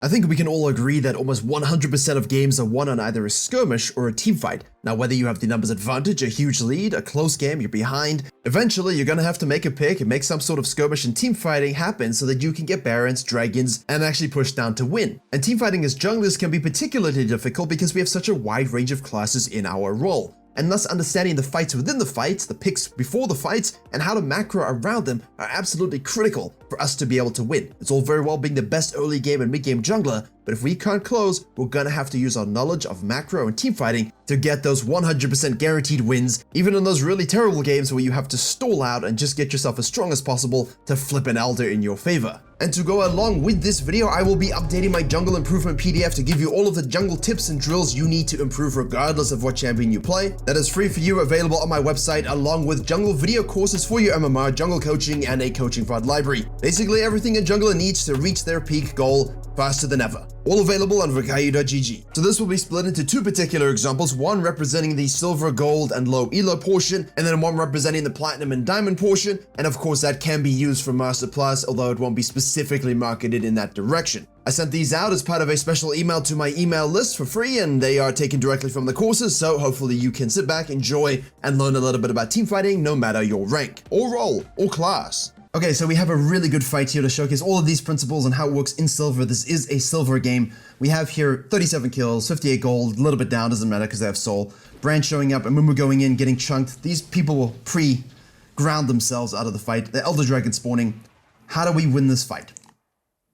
I think we can all agree that almost 100% of games are won on either a skirmish or a team fight. Now, whether you have the numbers advantage, a huge lead, a close game, you're behind, eventually you're gonna have to make a pick and make some sort of skirmish and team fighting happen so that you can get barons, dragons, and actually push down to win. And team fighting as junglers can be particularly difficult because we have such a wide range of classes in our role. And thus understanding the fights within the fights, the picks before the fights, and how to macro around them are absolutely critical for us to be able to win. It's all very well being the best early game and mid game jungler, but if we can't close, we're gonna have to use our knowledge of macro and team fighting to get those 100% guaranteed wins, even in those really terrible games where you have to stall out and just get yourself as strong as possible to flip an elder in your favor. And to go along with this video, I will be updating my jungle improvement PDF to give you all of the jungle tips and drills you need to improve regardless of what champion you play. That is free for you, available on my website, along with jungle video courses for your MMR, jungle coaching, and a coaching VOD library. Basically everything a jungler needs to reach their peak goal faster than ever. All available on Virkayu.gg. So this will be split into two particular examples, one representing the silver, gold, and low elo portion, and then one representing the platinum and diamond portion, and of course that can be used for Master Plus, although it won't be specifically marketed in that direction. I sent these out as part of a special email to my email list for free, and they are taken directly from the courses, so hopefully you can sit back, enjoy, and learn a little bit about team fighting no matter your rank, or role, or class. Okay, so we have a really good fight here to showcase all of these principles and how it works in silver. This is a silver game. We have here 37 kills, 58 gold, a little bit down, doesn't matter because they have soul. Brand showing up, and Mumu going in, getting chunked. These people will pre-ground themselves out of the fight. The Elder Dragon spawning. How do we win this fight?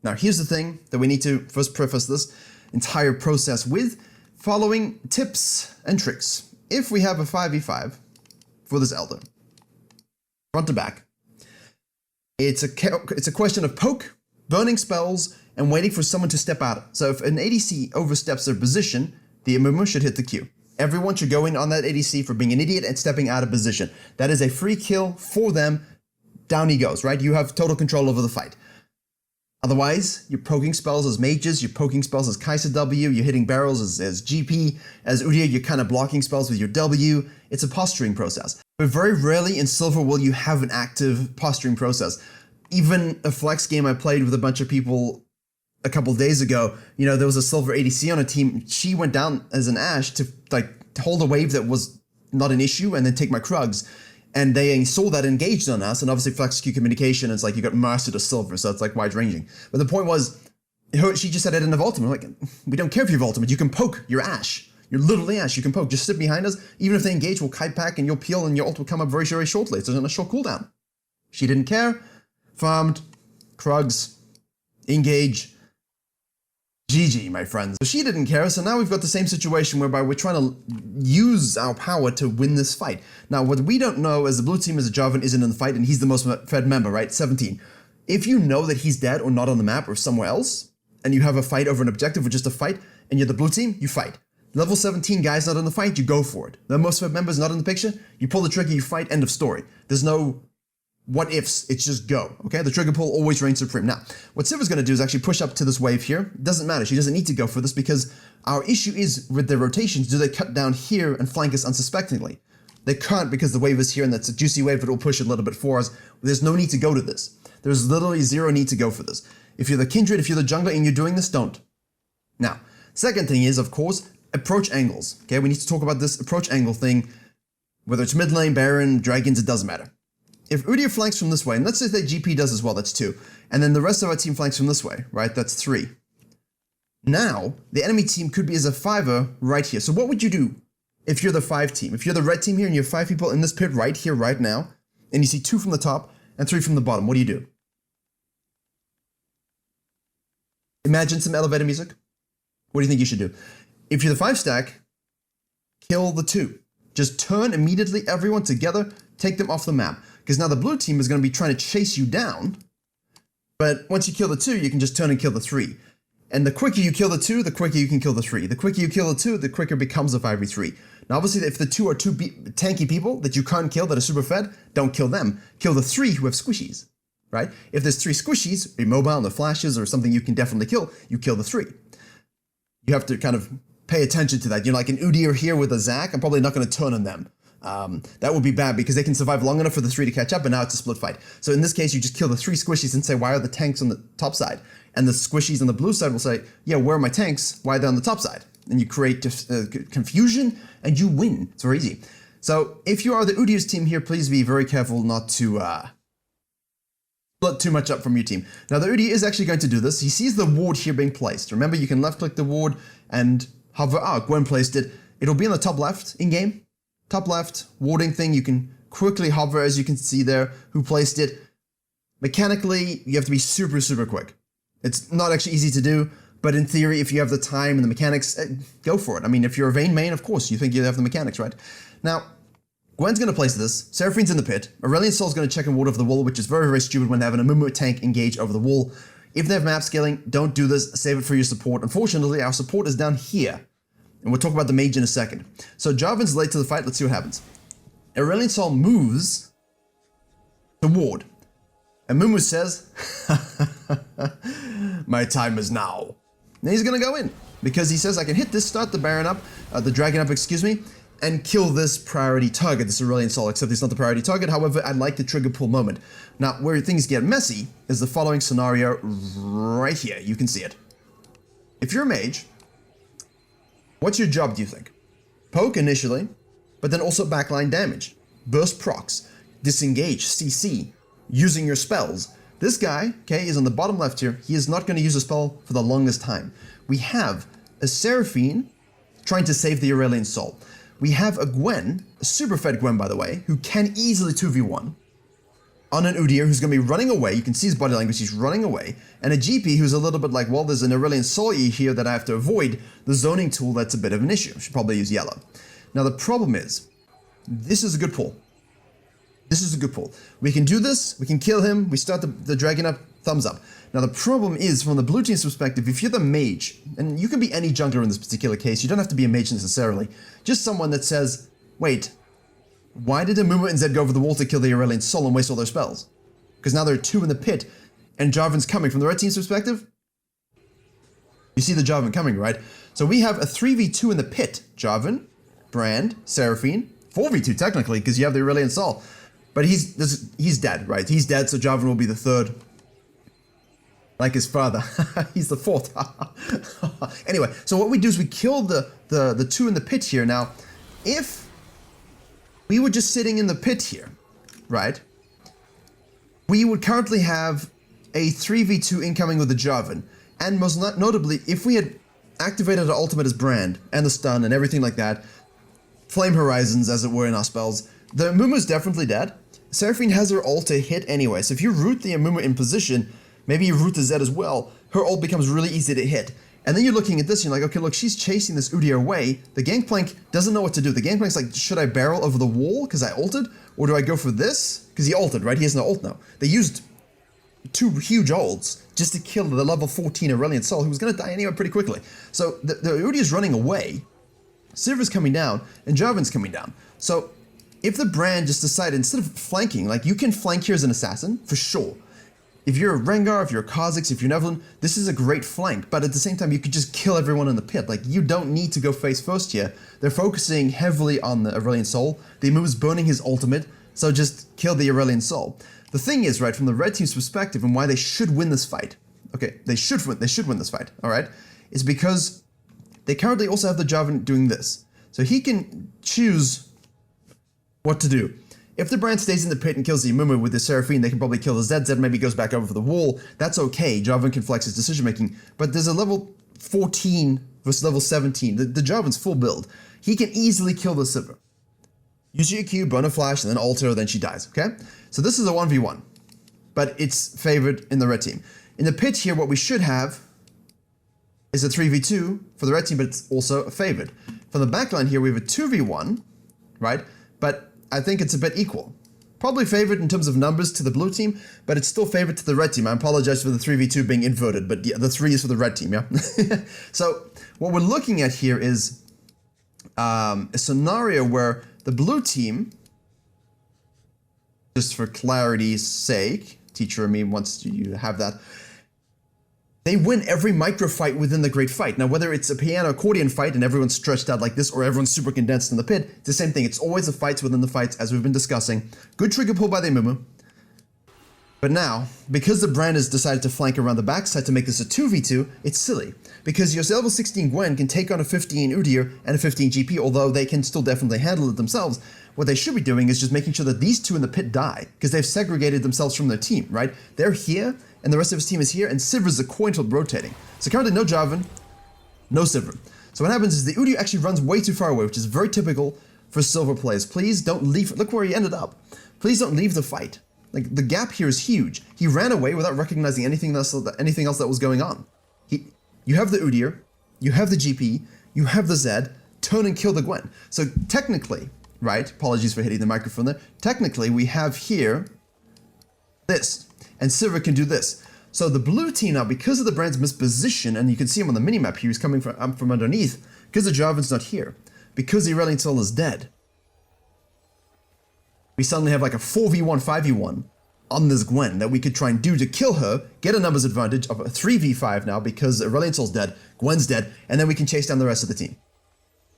Now, here's the thing that we need to first preface this entire process with following tips and tricks. If we have a 5v5 for this Elder, front to back, it's a question of poke, burning spells, and waiting for someone to step out. So if an ADC oversteps their position, the Amumu should hit the Q. Everyone should go in on that ADC for being an idiot and stepping out of position. That is a free kill for them. Down he goes, right? You have total control over the fight. Otherwise, you're poking spells as mages, you're poking spells as Kai'Sa W, you're hitting barrels as GP, as Udyr, you're kind of blocking spells with your W. It's a posturing process. But very rarely in Silver will you have an active posturing process. Even a flex game I played with a bunch of people a couple days ago, you know, there was a Silver ADC on a team. She went down as an Ashe to hold a wave that was not an issue and then take my Krugs. And they saw that engaged on us, and obviously Flex Q communication, it's like you got mastered to silver, so it's like wide ranging. But the point was, she just said I didn't have ultimate. Like, we don't care if you have ultimate, you can poke, you're Ashe. You're literally Ashe, you can poke, just sit behind us. Even if they engage, we'll kite pack and you'll peel and your ult will come up very, very shortly. It's on a short cooldown. She didn't care, farmed, Krugs, engage, GG, my friends. So she didn't care, so now we've got the same situation whereby we're trying to use our power to win this fight. Now, what we don't know is the blue team is a Jarvan isn't in the fight, and he's the most fed member, right? 17. If you know that he's dead or not on the map or somewhere else, and you have a fight over an objective or just a fight, and you're the blue team, you fight. Level 17 guy's not in the fight, you go for it. The most fed member's not in the picture, you pull the trigger, you fight, end of story. There's no what ifs, it's just go, okay? The trigger pull always reigns supreme. Now, what Sivir's gonna do is actually push up to this wave here. It doesn't matter, she doesn't need to go for this because our issue is with the rotations, do they cut down here and flank us unsuspectingly? They can't because the wave is here and that's a juicy wave that will push a little bit for us. There's no need to go to this. There's literally zero need to go for this. If you're the Kindred, if you're the jungler and you're doing this, don't. Now, second thing is, of course, approach angles, okay? We need to talk about this approach angle thing, whether it's mid lane, Baron, Dragons, it doesn't matter. If Udyr flanks from this way, and let's say that GP does as well, that's 2. And then the rest of our team flanks from this way, right? That's 3. Now, the enemy team could be as a 5er right here. So what would you do if you're the 5 team? If you're the red team here and you have 5 people in this pit right here, right now, and you see 2 from the top and 3 from the bottom, what do you do? Imagine some elevator music. What do you think you should do? If you're the 5 stack, kill the 2. Just turn immediately, everyone together, take them off the map. Because now the blue team is going to be trying to chase you down, but once you kill the 2, you can just turn and kill the 3. And the quicker you kill the 2, the quicker you can kill the 3. The quicker you kill the 2, the quicker it becomes a 5v3. Now obviously if the 2 are 2 tanky people that you can't kill that are super fed, don't kill them. Kill the 3 who have squishies, right? If there's 3 squishies, a mobile and the flashes or something you can definitely kill, you kill the 3. You have to kind of pay attention to that. You're like an Udyr here with a Zac, I'm probably not going to turn on them. That would be bad because they can survive long enough for the 3 to catch up, and now it's a split fight. So in this case, you just kill the 3 squishies and say, why are the tanks on the top side? And the squishies on the blue side will say, yeah, where are my tanks? Why are they on the top side? And you create confusion, and you win. It's very easy. So if you are the Udius team here, please be very careful not to split too much up from your team. Now the Udi is actually going to do this. He sees the ward here being placed. Remember, you can left click the ward and hover. Gwen placed it. It'll be on the top left in game. Top left warding thing. You can quickly hover, as you can see there, who placed it. Mechanically, you have to be super, super quick. It's not actually easy to do, but in theory, if you have the time and the mechanics, go for it. I mean, if you're a Vayne main, of course, you think you have the mechanics, right? Now, Gwen's going to place this. Seraphine's in the pit. Aurelion Sol's going to check and ward over the wall, which is very, very stupid when they have an Amumu tank engage over the wall. If they have map scaling, don't do this. Save it for your support. Unfortunately, our support is down here. And we'll talk about the mage in a second. So Jarvan's late to the fight. Let's see what happens. Aurelion Sol moves to ward. And Mumu says, my time is now. And he's going to go in. Because he says, I can hit this, start the Baron up, the Dragon up, excuse me, and kill this priority target, this Aurelion Sol, except it's not the priority target. However, I like the trigger pull moment. Now, where things get messy is the following scenario right here. You can see it. If you're a mage, what's your job, do you think? Poke initially, but then also backline damage. Burst procs, disengage, CC, using your spells. This guy, okay, is on the bottom left here. He is not going to use a spell for the longest time. We have a Seraphine trying to save the Aurelion Sol. We have a Gwen, a super fed Gwen by the way, who can easily 2v1 on an Udyr who's going to be running away. You can see his body language, he's running away. And a GP who's a little bit like, well, there's an Aurelion Sol here that I have to avoid. The zoning tool, that's a bit of an issue. Should probably use yellow. Now the problem is, this is a good pull. This is a good pull. We can do this, we can kill him, we start the dragon up, thumbs up. Now the problem is, from the blue team's perspective, if you're the mage, and you can be any jungler in this particular case, you don't have to be a mage necessarily, just someone that says, wait, why did Amumu and Zed go over the wall to kill the Aurelion Sol and waste all their spells? Because now there are 2 in the pit, and Jarvan's coming. From the red team's perspective, you see the Jarvan coming, right? So we have a 3v2 in the pit. Jarvan, Brand, Seraphine, 4v2 technically, because you have the Aurelion Sol. But he's dead, right? He's dead, so Jarvan will be the 3rd. Like his father. He's the 4th. Anyway, so what we do is we kill the 2 in the pit here. Now, if we were just sitting in the pit here, right? We would currently have a 3v2 incoming with the Jarvan. And most notably, if we had activated our ultimate as Brand, and the stun and everything like that, Flame Horizons as it were in our spells, the Amumu's definitely dead. Seraphine has her ult to hit anyway, so if you root the Amumu in position, maybe you root the Zed as well, her ult becomes really easy to hit. And then you're looking at this and you're like, okay, look, she's chasing this Udyr away. The Gangplank doesn't know what to do. The Gangplank's like, should I barrel over the wall because I ulted? Or do I go for this? Because he ulted, right? He has no ult now. They used 2 huge ults just to kill the level 14 Aurelion Sol, who was going to die anyway pretty quickly. So the Udyr's running away, Sivir's coming down, and Jarvan's coming down. So if the Brand just decided, instead of flanking, like you can flank here as an assassin, for sure. If you're a Rengar, if you're a Kha'Zix, if you're Nevlin, this is a great flank, but at the same time, you could just kill everyone in the pit. Like, you don't need to go face first here. They're focusing heavily on the Aurelion Sol. The Amu's burning his ultimate, so just kill the Aurelion Sol. The thing is, right, from the red team's perspective and why they should win this fight, okay, they should win this fight, alright, is because they currently also have the Jarvan doing this. So he can choose what to do. If the Brand stays in the pit and kills the Amumu with the Seraphine, they can probably kill the Zed. Zed maybe goes back over the wall. That's okay. Jarvan can flex his decision making. But there's a level 14 versus level 17. The Jarvan's full build. He can easily kill the Sivir. Use your Q, burn a flash, and then ult her, then she dies, okay? So this is a 1v1. But it's favored in the red team. In the pit here, what we should have is a 3v2 for the red team, but it's also favored. From the backline here, we have a 2v1, right? But I think it's a bit equal. Probably favored in terms of numbers to the blue team, but it's still favored to the red team. I apologize for the 3v2 being inverted, but yeah, the 3 is for the red team, yeah? So what we're looking at here is a scenario where the blue team, just for clarity's sake, teacher of me wants you to have that, they win every micro fight within the great fight. Now, whether it's a piano accordion fight and everyone's stretched out like this, or everyone's super condensed in the pit, it's the same thing. It's always the fights within the fights, as we've been discussing. Good trigger pull by the Mumu. But now, because the brand has decided to flank around the backside to make this a 2v2, it's silly. Because your level 16 Gwen can take on a 15 Udyr and a 15 GP, although they can still definitely handle it themselves. What they should be doing is just making sure that these two in the pit die, because they've segregated themselves from their team, right? They're here, and the rest of his team is here, and Sivr's a coin flip rotating. So currently no Jarvan, no Sivir. So what happens is the Udyr actually runs way too far away, which is very typical for silver players. Please don't leave. Look where he ended up. Please don't leave the fight. Like, the gap here is huge. He ran away without recognizing anything else that was going on. You have the Udyr, you have the GP, you have the Zed, turn and kill the Gwen. So technically, right, apologies for hitting the microphone there, technically we have here this, and Sivir can do this. So the blue team now, because of the brand's misposition, and you can see him on the minimap here, he's coming from underneath, because the Jarvan's not here, because the Aurelion Sol is dead, we suddenly have like a 4v1, 5v1 on this Gwen that we could try and do to kill her, get a numbers advantage of a 3v5 now because Aurelion Sol's dead, Gwen's dead, and then we can chase down the rest of the team.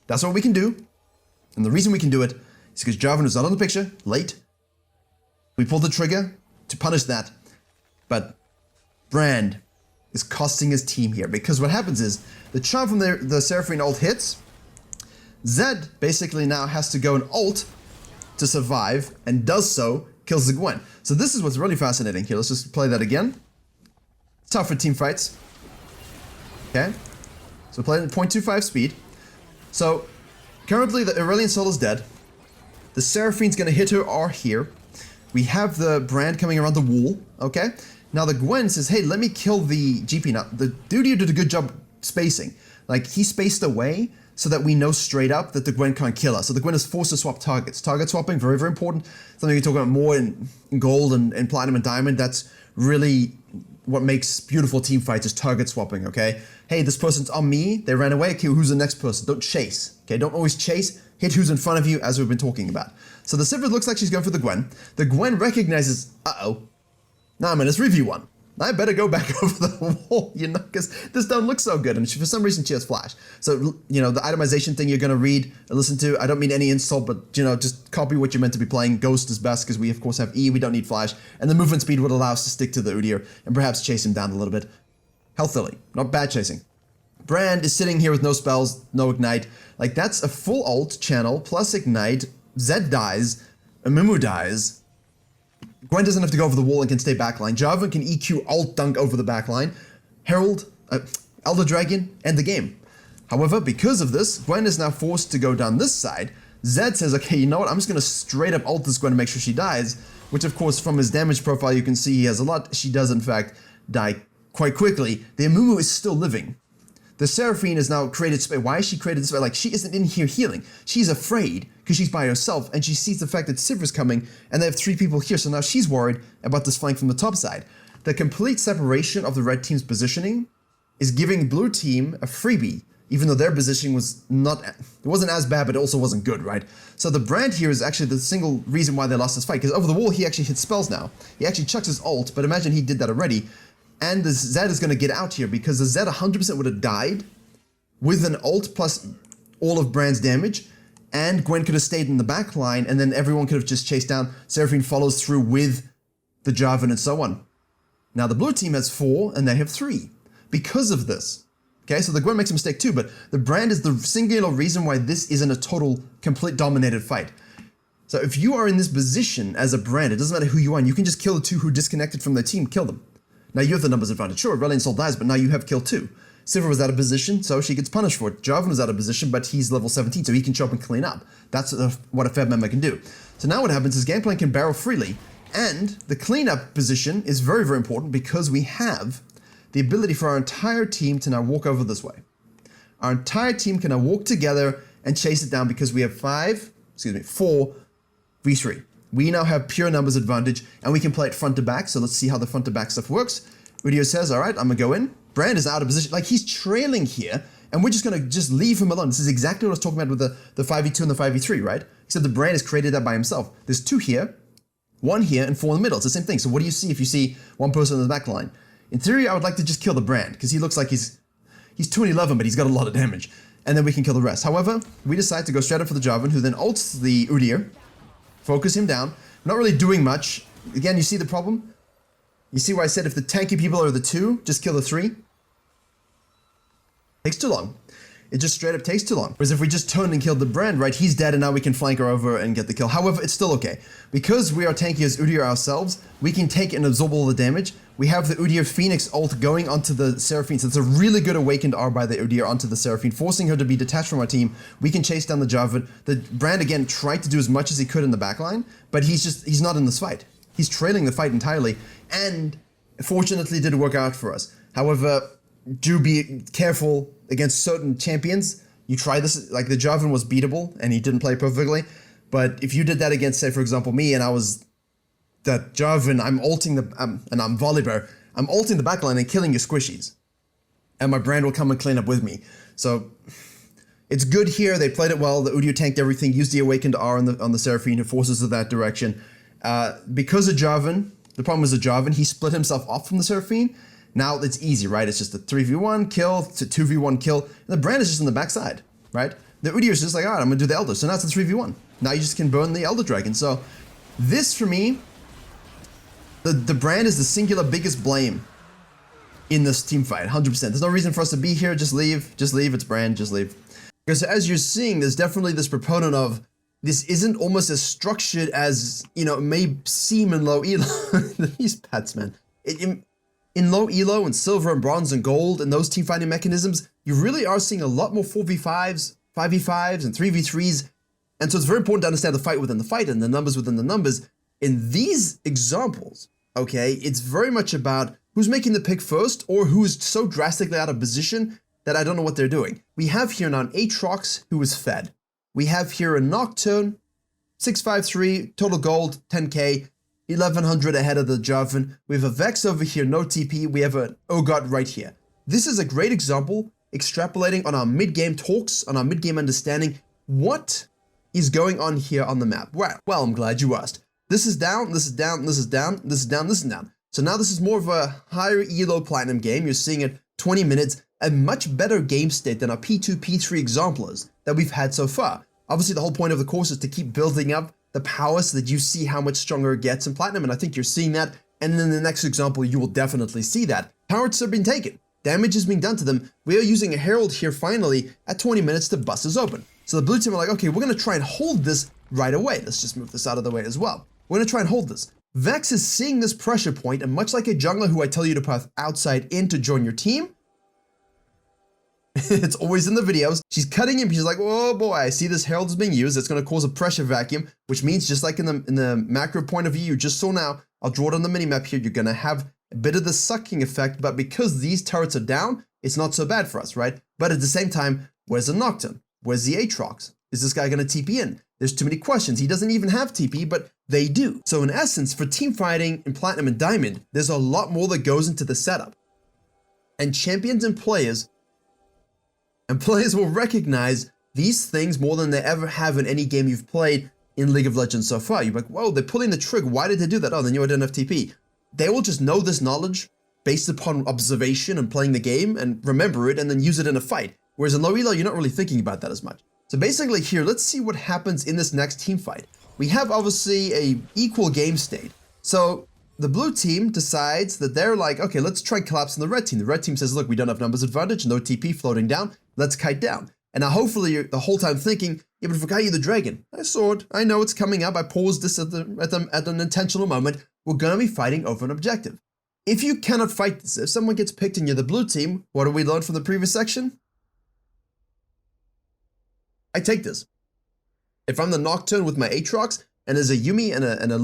That's what we can do, and the reason we can do it is because Jarvan was not on the picture, late. We pulled the trigger to punish that, but Brand is costing his team here, because what happens is, the charm from the Seraphine ult hits, Zed basically now has to go and ult to survive, and does so, kills the Gwen. So this is what's really fascinating here. Let's just play that again. It's tough for team fights. Okay, so play at 0.25 speed. So currently the Aurelion Sol is dead. The Seraphine's gonna hit her R here. We have the Brand coming around the wall, okay? Now the Gwen says, hey, let me kill the GP. Now, the Duty did a good job spacing. Like, he spaced away so that we know straight up that the Gwen can't kill us. So the Gwen is forced to swap targets. Target swapping, very, very important. Something we talk about more in gold and platinum and diamond. That's really what makes beautiful team fights, is target swapping, okay? Hey, this person's on me, they ran away, okay, who's the next person? Don't chase, okay? Don't always chase, hit who's in front of you, as we've been talking about. So the Sivir looks like she's going for the Gwen. The Gwen recognizes, uh-oh, nah, man, it's 3v1. I better go back over the wall, you know, because this don't look so good. And for some reason, she has flash. So, you know, the itemization thing you're going to read and listen to, I don't mean any insult, but, you know, just copy what you're meant to be playing. Ghost is best because we, of course, have E. We don't need flash. And the movement speed would allow us to stick to the Udyr and perhaps chase him down a little bit. Healthily, not bad chasing. Brand is sitting here with no spells, no ignite. Like, that's a full ult channel plus ignite. Zed dies. Amumu dies. Gwen doesn't have to go over the wall and can stay backline. Jarvan can EQ alt dunk over the backline. Herald, Elder Dragon, end the game. However, because of this, Gwen is now forced to go down this side. Zed says, okay, you know what, I'm just going to straight up ult this Gwen to make sure she dies, which of course from his damage profile you can see he has a lot. She does in fact die quite quickly. The Amumu is still living. The Seraphine has now created space. Why is she created this way? Like, she isn't in here healing. She's afraid because she's by herself and she sees the fact that Sivir's coming and they have 3 people here. So now she's worried about this flank from the top side. The complete separation of the red team's positioning is giving blue team a freebie, even though their positioning was not, it wasn't as bad, but it also wasn't good, right? So the Brand here is actually the single reason why they lost this fight, because over the wall he actually hits spells now. He actually chucks his ult, but imagine he did that already. And the Zed is going to get out here because the Zed 100% would have died with an ult plus all of Brand's damage, and Gwen could have stayed in the back line, and then everyone could have just chased down. Seraphine follows through with the Jarvan and so on. Now the blue team has 4 and they have 3 because of this. Okay, so the Gwen makes a mistake too, but the Brand is the singular reason why this isn't a total, complete dominated fight. So if you are in this position as a Brand, it doesn't matter who you are, and you can just kill the 2 who disconnected from their team, kill them. Now you have the numbers advantage. Sure, Aurelion Sol dies, but now you have killed 2. Sivir was out of position, so she gets punished for it. Jarvan was out of position, but he's level 17, so he can show up and clean up. That's what a Feb member can do. So now what happens is Gangplank can barrel freely, and the cleanup position is very, very important because we have the ability for our entire team to now walk over this way. Our entire team can now walk together and chase it down because we have 4 v3. We now have pure numbers advantage, and we can play it front to back, so let's see how the front to back stuff works. Udyr says, all right, I'm gonna go in. Brand is out of position, like he's trailing here, and we're just gonna leave him alone. This is exactly what I was talking about with the 5v2 and the 5v3, right? Except the Brand has created that by himself. There's 2 here, 1 here, and 4 in the middle. It's the same thing. So what do you see if you see one person in the back line? In theory, I would like to just kill the Brand, because he looks like he's 211, but he's got a lot of damage. And then we can kill the rest. However, we decide to go straight up for the Jarvan, who then ults the Udyr, focus him down, not really doing much. Again, you see the problem? You see why I said if the tanky people are the 2, just kill the 3? Takes too long. It just straight up takes too long. Whereas if we just turned and killed the Brand, right, he's dead and now we can flank her over and get the kill. However, it's still okay. Because we are tanky as Udyr ourselves, we can take and absorb all the damage. We have the Udyr Phoenix ult going onto the Seraphine, so it's a really good awakened R by the Udyr onto the Seraphine, forcing her to be detached from our team. We can chase down the Jarvan. The Brand, again, tried to do as much as he could in the backline, but he's not in this fight. He's trailing the fight entirely, and fortunately did work out for us. However, do be careful against certain champions. You try this, like the Jarvan was beatable and he didn't play perfectly, but if you did that against, say, for example, me, and I was that Jarvan, I'm ulting and I'm Volibear, I'm ulting the backline and killing your squishies, and my Brand will come and clean up with me. So it's good here. They played it well. The Udyr tanked everything, used the awakened R on the Seraphine, who forces it that direction. Because of Jarvan, the problem was the Jarvan, he split himself off from the Seraphine. Now it's easy, right? It's just a 3v1 kill to 2v1 kill. And the Brand is just on the backside, right? The Udyr is just like, all right, I'm gonna do the Elder. So now it's a 3v1. Now you just can burn the Elder Dragon. So this, for me, the Brand is the singular biggest blame in this team fight, 100%. There's no reason for us to be here. Just leave, it's Brand, just leave. Because as you're seeing, there's definitely this proponent of this isn't almost as structured as, you know, it may seem in low elo. These pets, man. In low elo and silver and bronze and gold and those team fighting mechanisms, you really are seeing a lot more 4v5s, 5v5s, and 3v3s. And so it's very important to understand the fight within the fight and the numbers within the numbers. In these examples, okay, it's very much about who's making the pick first or who's so drastically out of position that I don't know what they're doing. We have here now an Aatrox who is fed. We have here a Nocturne, 653, total gold, 10k, 1100 ahead of the Jarvan. We have a Vex over here, no TP. We have an Urgot right here. This is a great example, extrapolating on our mid-game talks, on our mid-game understanding. What is going on here on the map? Well, I'm glad you asked. This is down, this is down, this is down, this is down, this is down. So now this is more of a higher elo platinum game. You're seeing it 20 minutes, a much better game state than our P2, P3 exemplars that we've had so far. Obviously, the whole point of the course is to keep building up the power so that you see how much stronger it gets in platinum, and I think you're seeing that. And in the next example, you will definitely see that. Turrets are being taken. Damage is being done to them. We are using a Herald here finally at 20 minutes to bust us open. So the blue team are like, okay, we're going to try and hold this right away. Let's just move this out of the way as well. We're going to try and hold this. Vex is seeing this pressure point, and much like a jungler who I tell you to path outside in to join your team, it's always in the videos, she's cutting him. She's like, oh boy, I see this Herald is being used. It's going to cause a pressure vacuum, which means just like in the macro point of view you just saw now, I'll draw it on the minimap here, you're going to have a bit of the sucking effect, but because these turrets are down, it's not so bad for us, right? But at the same time, where's the Nocturne? Where's the Aatrox? Is this guy going to TP in? There's too many questions. He doesn't even have TP, but they do. So in essence, for team fighting in Platinum and Diamond, there's a lot more that goes into the setup. And champions and players will recognize these things more than they ever have in any game you've played in League of Legends so far. You're like, whoa, they're pulling the trigger. Why did they do that? Oh, they knew I didn't have TP. They will just know this knowledge based upon observation and playing the game and remember it and then use it in a fight. Whereas in low elo, you're not really thinking about that as much. So basically here, let's see what happens in this next team fight. We have obviously a equal game state. So the blue team decides that they're like, okay, let's try collapsing the red team. The red team says, look, we don't have numbers advantage, no TP floating down. Let's kite down. And now hopefully you're the whole time thinking, yeah, but Virkayu the dragon. I saw it. I know it's coming up. I paused this at an intentional moment. We're going to be fighting over an objective. If you cannot fight this, if someone gets picked and you're the blue team, what do we learn from the previous section? I take this. If I'm the Nocturne with my Aatrox and there's a Yuumi and a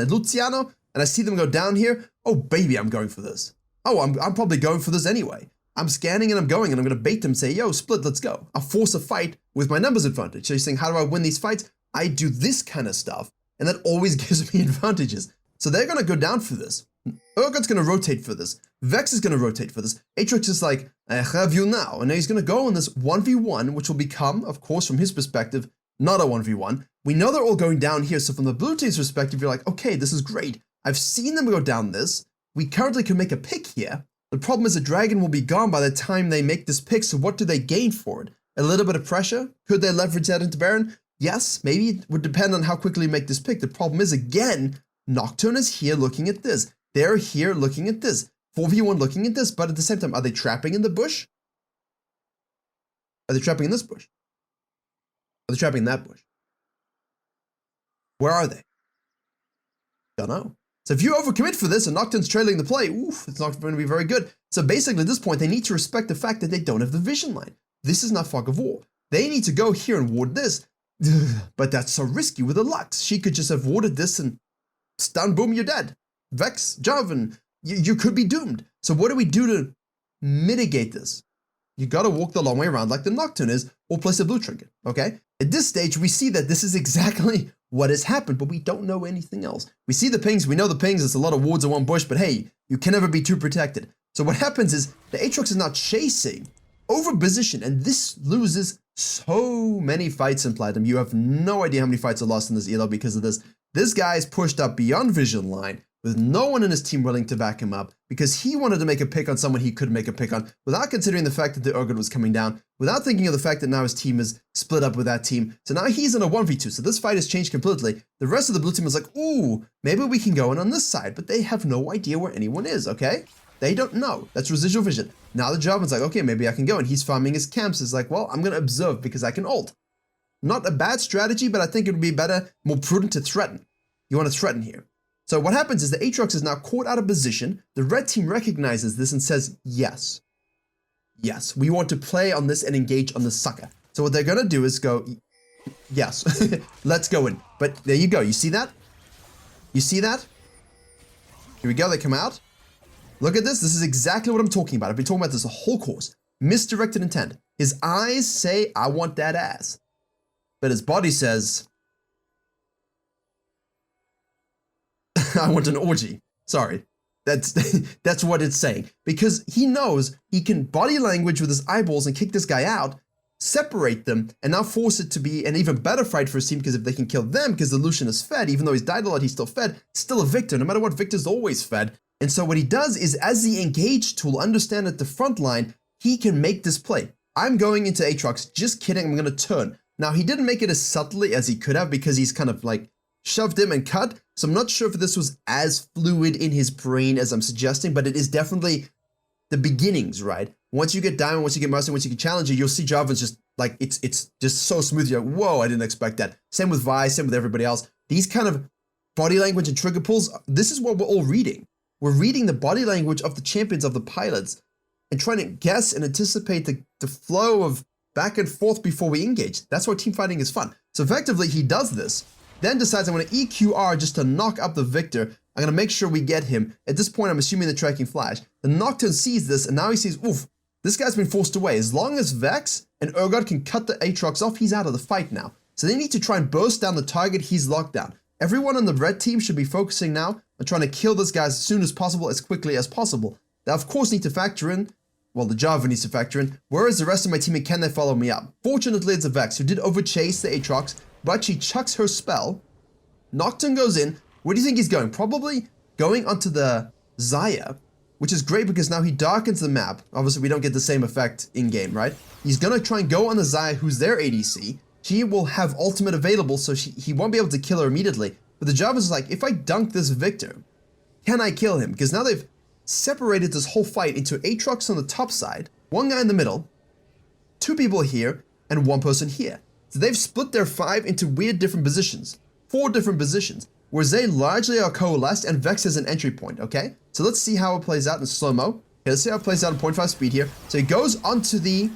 Luciano and I see them go down here, oh baby, I'm going for this. Oh, I'm probably going for this anyway. I'm scanning and I'm going and I'm going to bait them and say, yo, split, let's go. I'll force a fight with my numbers advantage. So you're saying, how do I win these fights? I do this kind of stuff and that always gives me advantages. So they're going to go down for this. Urgot's going to rotate for this. Vex is going to rotate for this. Aatrox is like, I have you now. And now he's going to go on this 1v1, which will become, of course, from his perspective, not a 1v1. We know they're all going down here. So from the blue team's perspective, you're like, okay, this is great. I've seen them go down this. we currently can make a pick here. The problem is the dragon will be gone by the time they make this pick, so what do they gain for it? A little bit of pressure? Could they leverage that into Baron? Yes, maybe. It would depend on how quickly you make this pick. The problem is, again, Nocturne is here looking at this. They're here looking at this. 4v1 looking at this, but at the same time, are they trapping in the bush? Are they trapping in this bush? Are they trapping in that bush? Where are they? Don't know. So if you overcommit for this and Nocturne's trailing the play, oof, it's not going to be very good. So basically at this point, they need to respect the fact that they don't have the vision line. This is not Fog of War. They need to go here and ward this. But that's so risky with a Lux. She could just have warded this and stun, boom, you're dead. Vex, Jarvan, you could be doomed. So what do we do to mitigate this? You gotta walk the long way around like the Nocturne is, or place a blue trinket, okay? At this stage, we see that this is exactly what has happened, but we don't know anything else. We see the pings, we know the pings, it's a lot of wards in one bush, but hey, you can never be too protected. So what happens is, the Aatrox is now chasing over position, and this loses so many fights in Platinum. You have no idea how many fights are lost in this elo because of this. This guy is pushed up beyond vision line, with no one in his team willing to back him up, because he wanted to make a pick on someone he could make a pick on, without considering the fact that the Urgot was coming down, without thinking of the fact that now his team is split up with that team. So now he's in a 1v2, so this fight has changed completely. The rest of the blue team is like, ooh, maybe we can go in on this side, but they have no idea where anyone is, okay? They don't know. That's residual vision. Now the Jarvan's like, okay, maybe I can go, and he's farming his camps. It's like, well, I'm going to observe because I can ult. Not a bad strategy, but I think it would be better, more prudent to threaten. You want to threaten here. So what happens is the Aatrox is now caught out of position. The red team recognizes this and says, yes. Yes, we want to play on this and engage on the sucker. So what they're going to do is go, yes, let's go in. But there you go. You see that? You see that? Here we go. They come out. Look at this. This is exactly what I'm talking about. I've been talking about this the whole course. Misdirected intent. His eyes say, I want that ass. But his body says, I want an orgy. Sorry. That's what it's saying. Because he knows he can body language with his eyeballs and kick this guy out, separate them, and now force it to be an even better fight for his team, because if they can kill them, because the Lucian is fed, even though he's died a lot, he's still fed, still a victor. No matter what, Victor's always fed. And so what he does is, as the engage tool, understand at the front line, he can make this play. I'm going into Aatrox, just kidding, I'm going to turn. Now, he didn't make it as subtly as he could have, because he's kind of like shoved him and cut. So I'm not sure if this was as fluid in his brain as I'm suggesting, but it is definitely the beginnings, right? Once you get Diamond, once you get Master, once you get Challenger, you'll see Jarvan's just like, it's just so smooth. You're like, whoa, I didn't expect that. Same with Vi, same with everybody else. These kind of body language and trigger pulls, this is what we're all reading. We're reading the body language of the champions, of the pilots, and trying to guess and anticipate the flow of back and forth before we engage. That's why team fighting is fun. So effectively, he does this, then decides I'm going to EQR just to knock up the Victor. I'm going to make sure we get him. At this point, I'm assuming the tracking flash. The Nocturne sees this, and now he sees, oof, this guy's been forced away. As long as Vex and Urgot can cut the Aatrox off, he's out of the fight now. So they need to try and burst down the target he's locked down. Everyone on the red team should be focusing now on trying to kill this guy as soon as possible, as quickly as possible. They, of course, need to factor in, well, the Jarvan needs to factor in, where is the rest of my team and can they follow me up? Fortunately, it's a Vex who did overchase the Aatrox, but she chucks her spell. Nocturne goes in. Where do you think he's going? Probably going onto the Xayah, which is great because now he darkens the map. Obviously, we don't get the same effect in-game, right? He's going to try and go on the Xayah, who's their ADC. She will have ultimate available, so he won't be able to kill her immediately. But the Jarvan is like, if I dunk this Victor, can I kill him? Because now they've separated this whole fight into Aatrox on the top side, one guy in the middle, two people here, and one person here. So they've split their 5 into weird different positions. 4 different positions, where they largely are coalesced and Vex is an entry point, okay? So let's see how it plays out in slow-mo. Okay, let's see how it plays out at 0.5 speed here. So he goes onto the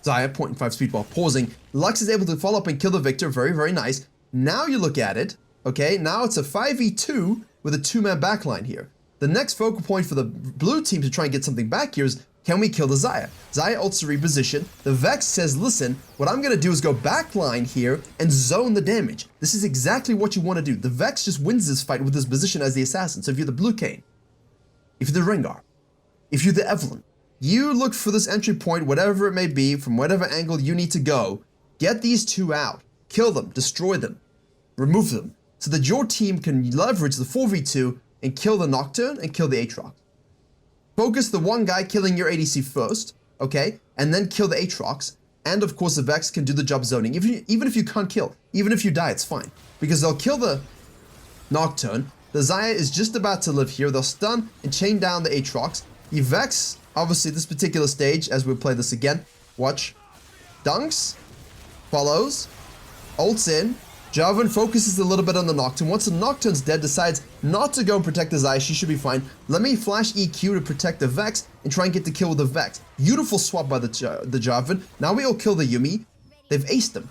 Xayah, 0.5 speed while pausing. Lux is able to follow up and kill the Victor, very, very nice. Now you look at it, okay? Now it's a 5v2 with a 2-man backline here. The next focal point for the blue team to try and get something back here is, can we kill the Xayah? Xayah ults to reposition. The Vex says, listen, what I'm going to do is go backline here and zone the damage. This is exactly what you want to do. The Vex just wins this fight with his position as the assassin. So if you're the Blue Kayn, if you're the Rengar, if you're the Evelynn, you look for this entry point, whatever it may be, from whatever angle you need to go. Get these two out. Kill them. Destroy them. Remove them. So that your team can leverage the 4v2, and kill the Nocturne and kill the Aatrox. Focus the one guy killing your ADC first, okay? And then kill the Aatrox. And of course the Vex can do the job zoning. Even if you can't kill, even if you die, it's fine. Because they'll kill the Nocturne. The Xayah is just about to live here. They'll stun and chain down the Aatrox. The Vex, obviously this particular stage, as we play this again, watch. Dunks, follows, ults in. Jarvan focuses a little bit on the Nocturne. Once the Nocturne's dead, decides not to go and protect the Xayah. She should be fine. Let me flash EQ to protect the Vex and try and get the kill with the Vex. Beautiful swap by the Jarvan. Now we all kill the Yuumi. They've aced them.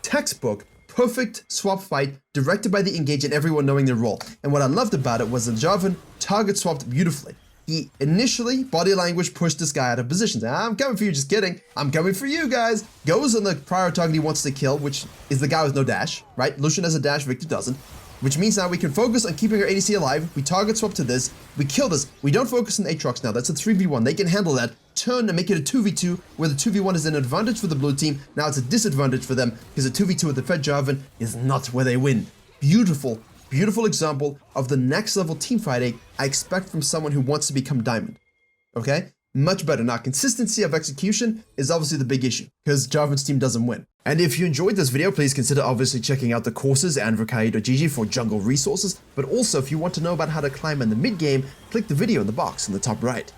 Textbook, perfect swap fight, directed by the Engage and everyone knowing their role. And what I loved about it was the Jarvan target swapped beautifully. He initially, body language, pushed this guy out of position. I'm coming for you, just kidding. I'm coming for you guys. Goes on the prior target he wants to kill, which is the guy with no dash, right? Lucian has a dash, Victor doesn't. Which means now we can focus on keeping our ADC alive. We target swap to this. We kill this. We don't focus on Aatrox now. That's a 3v1. They can handle that. Turn and make it a 2v2, where the 2v1 is an advantage for the blue team. Now it's a disadvantage for them, because a 2v2 with the Fed Jarvan is not where they win. Beautiful. Beautiful example of the next level team fighting I expect from someone who wants to become Diamond. Okay? Much better. Now, consistency of execution is obviously the big issue, because Jarvan's team doesn't win. And if you enjoyed this video, please consider obviously checking out the courses and Virkayu.gg for jungle resources. But also, if you want to know about how to climb in the mid game, click the video in the box in the top right.